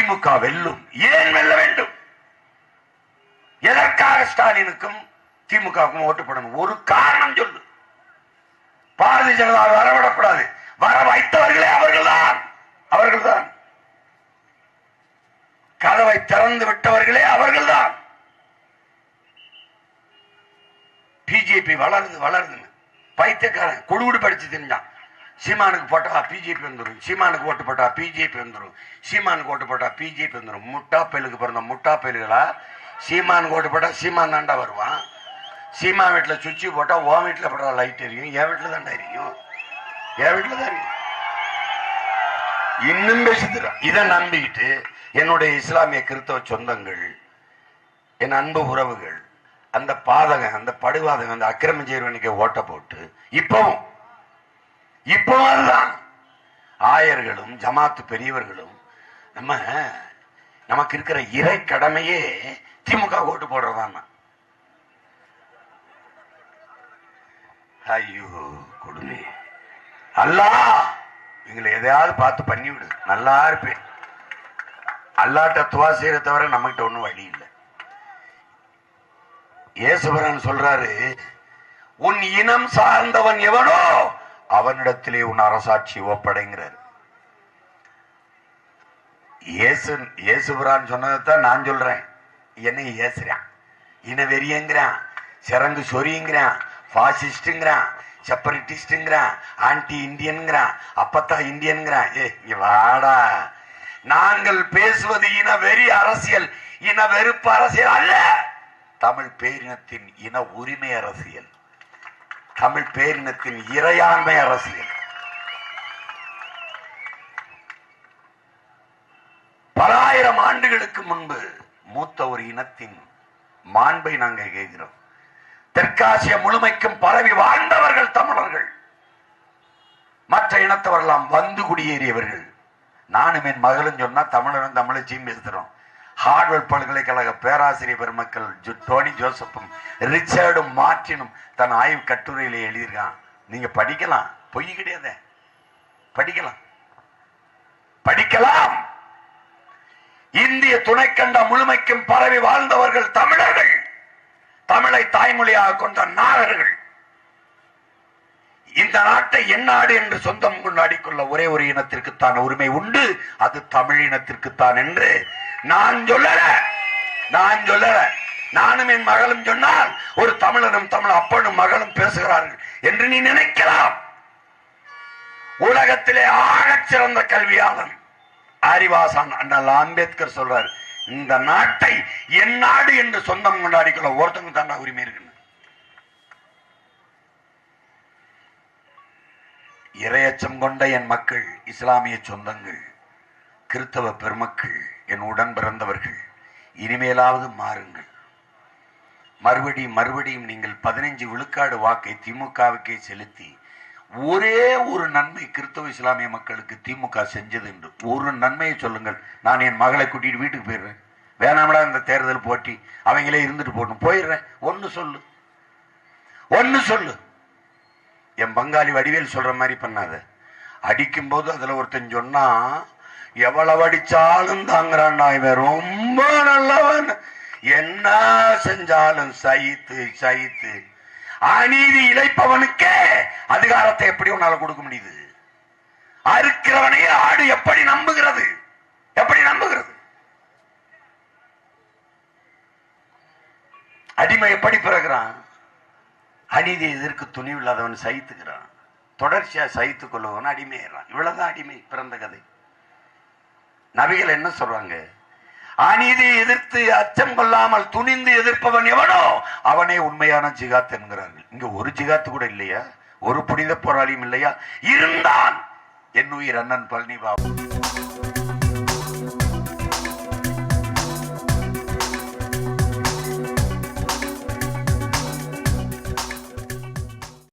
திமுக வெல்லும். ஏன் வெல்ல வேண்டும்? எதற்காக ஸ்டாலினுக்கும் திமுகவுக்கும் ஓட்டு போடணும்? ஒரு காரணம் சொல்லு. பாரதிய ஜனதா வரவிடக்கூடாது. வர வைத்தவர்களே அவர்கள்தான். கதவை திறந்து விட்டவர்களே அவர்கள்தான். பிஜேபி வளருது பைத்தியக்காரன் குடுகுடு படிச்சு தெரிஞ்சான். சீமானுக்கு போட்டா பிஜேபி வந்துடும், சீமானுக்கு ஓட்டு போட்டா பிஜேபி வந்துடும், சீமானுக்கு ஓட்டு போட்டா பிஜேபி வந்துடும். முட்டா பயலுக்கு பிறந்த முட்டா பயலுகளா? சீமானுக்கு ஓட்டு போட்டா சீமான் தாண்டா வருவான். சீமா வீட்டுல சுவிட்சு போட்டா உன் வீட்டுல போட்டா லைட் எரியும், என் வீட்டுல தாண்டா எரியும், என் வீட்டுல தான் எரியும். இன்னும் பேசுறான். இதை நம்பிக்கிட்டு என்னுடைய இஸ்லாமிய கிறிஸ்தவ சொந்தங்கள், என் அன்பு உறவுகள், அந்த பாதகம், அந்த படுவாதகம், அந்த அக்கிரம செய்வனுக்கு ஓட்ட போட்டு இப்பவும் அதுதான் ஆயர்களும் ஜமாத்து பெரியவர்களும் நமக்கு இருக்கிற இறை கடமையே திமுக ஓட்டு போடுறதான். ஐயோ கொடுமை. அல்லாஹ் எங்களை எதையாவது பார்த்து பண்ணிவிடு, நல்லா இருப்பேன். அல்லாட்ட துவா செய்யற தவிர நம்மகிட்ட ஒண்ணும் வழி இல்லை. இயேசுவரன் சொல்றாரு, உன் இனம் சார்ந்தவன் எவனோ அவனிடத்திலே உன் அரசாட்சி ஒப்படைங்கிறார். இயேசுவரான் சொன்னதைத்தான் நான் சொல்றேன். என்னை ஏசுறான், இன வெறியங்கிறான், சிறங்கு சொரிங்கிறான், பாசிஸ்டுங்கிறான், செப்பரேட்டிஸ்டுங்கிறான், ஆன்டி இந்தியன்கிறான், அப்பத்தா இந்தியன்கிறான். இங்க வாடா. நாங்கள் பேசுவது இன வெறி அரசியல், இன வெறுப்பு அரசியல் அல்ல. தமிழ் பேரினத்தின் இன உரிமை அரசியல், தமிழ் பேரினத்தின் இறையாண்மை அரசியல். பல ஆயிரம் ஆண்டுகளுக்கு முன்பு மூத்த ஒரு இனத்தின் மாண்பை நாங்கள் கேட்கிறோம். தெற்காசிய முழுமைக்கும் பரவி வாழ்ந்தவர்கள் தமிழர்கள். மற்ற இனத்தவரெல்லாம் வந்து குடியேறியவர்கள். நானும் என் மகளும் சொன்னா தமிழரும் தமிழச்சியும் பேசுறோம். ஹார்வர்ட் பல்கலைக்கழக பேராசிரியர் பெருமக்கள் டோனி ஜோசப்பும் ரிச்சர்டும் மார்டினும் தன் ஆய்வு கட்டுரையிலே எழுதியிருக்கான். நீங்க படிக்கலாம், பொய் கிடையாது, படிக்கலாம். இந்திய துணைக்கண்ட முழுமைக்கும் பரவி வாழ்ந்தவர்கள் தமிழர்கள், தமிழை தாய்மொழியாக கொண்ட நாகர்கள். இந்த நாட்டை எந்நாடு என்று சொந்தம் கொண்டாடிக்கொள்ள ஒரே ஒரு இனத்திற்குத்தான் உரிமை உண்டு, அது தமிழ் இனத்திற்குத்தான் என்று நான் சொல்லல. நானும் என் மகளும் சொன்னால் ஒரு தமிழனும் தமிழ் அப்பனும் மகளும் பேசுகிறார்கள் என்று நீ நினைக்கலாம். உலகத்திலே ஆகச் சிறந்த கல்வியாளன் அறிவாசான் அண்ணல் அம்பேத்கர் சொல்றார், இந்த நாட்டை என் நாடு என்று சொந்தம் கொண்டாடிக்கொள்ள ஒருத்தங்க தாண்டா உரிமை இருக்கு. இரையச்சம் கொண்ட என் மக்கள், இஸ்லாமிய சொந்தங்கள், கிறிஸ்தவ பெருமக்கள், என் உடன் பிறந்தவர்கள், இனிமேலாவது மாறுங்கள். மறுபடியும் நீங்கள் 15 விழுக்காடு வாக்கை திமுகவுக்கே செலுத்தி ஒரே ஒரு நன்மை கிறிஸ்தவ இஸ்லாமிய மக்களுக்கு திமுக செஞ்சது என்று ஒரு நன்மையை சொல்லுங்கள். நான் என் மகளை கூட்டிட்டு வீட்டுக்கு போயிடுறேன். வேணாமடா இந்த தேர்தல் போட்டி, அவங்களே இருந்துட்டு போட்டு போயிடுறேன். ஒன்னு சொல்லு. என் பங்காளி வடிவேல் சொல்ற மாதிரி பண்ணாத. அடிக்கும் போது அதுல ஒருத்தன் சொன்னா, எவ்வளவு அடிச்சாலும் தாங்குறான்டா இவன், ரொம்ப நல்லவன், என்ன செஞ்சாலும் சகித்து. அநீதி இழைப்பவனுக்கே அதிகாரத்தை எப்படி உன்னால கொடுக்க முடியுது? அறுக்கிறவனையே ஆடு எப்படி நம்புகிறது? அடிமை எப்படி பிறகுறான்? அநீதி எதிர்க்கு துணிவு இல்லாதவன் சகித்துக்கிறான். தொடர்ச்சியா சகித்துக் கொள்ளுவன் அடிமையான். இவ்வளவுதான் அடிமை பிறந்த கதை. நபிகள் என்ன சொல்றாங்க? அநீதியை எதிர்த்து அச்சம் கொள்ளாமல் துணிந்து எதிர்ப்பவன் எவனோ அவனே உண்மையான ஜிகாத் என்கிறார்கள். இங்க ஒரு ஜிகாத்து கூட இல்லையா? ஒரு புனித போராளியும் இல்லையா? இருந்தான் என் உயிர் அண்ணன் பழனி பாபு.